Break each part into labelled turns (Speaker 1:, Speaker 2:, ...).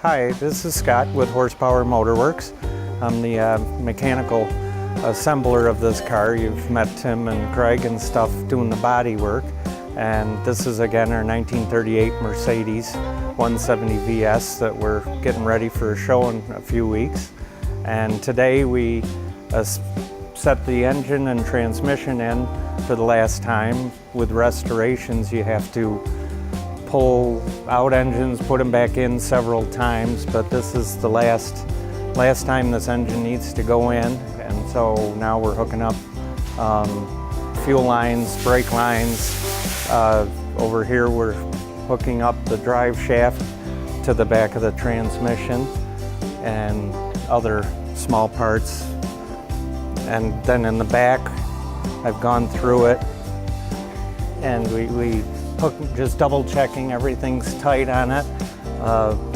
Speaker 1: Hi, this is Scott with Horsepower Motorworks. I'm the mechanical assembler of this car. You've met Tim and Craig and stuff doing the body work. And this is again our 1938 Mercedes 170 VS that we're getting ready for a show in a few weeks. And today we set the engine and transmission in for the last time. With restorations, you have to pull out engines, put them back in several times, but this is the last time this engine needs to go in. And so now we're hooking up fuel lines, brake lines. Over here we're hooking up the drive shaft to the back of the transmission and other small parts. And then in the back, I've gone through it and we just double checking everything's tight on it.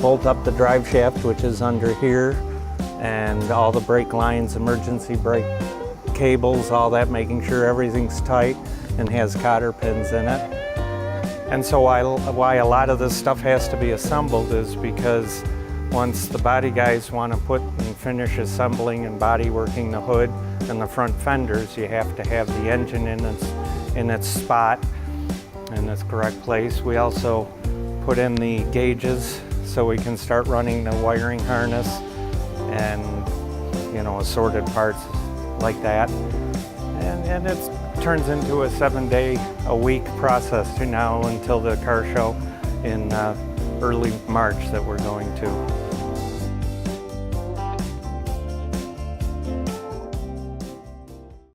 Speaker 1: Bolt up the drive shaft, which is under here, and all the brake lines, emergency brake cables, all that, making sure everything's tight and has cotter pins in it. And so why a lot of this stuff has to be assembled is because once the body guys want to put and finish assembling and body working the hood and the front fenders, you have to have the engine in its spot, in its correct place. We also put in the gauges so we can start running the wiring harness and, you know, assorted parts like that. And it turns into a 7-day-a-week process to now until the car show in early March that we're going to.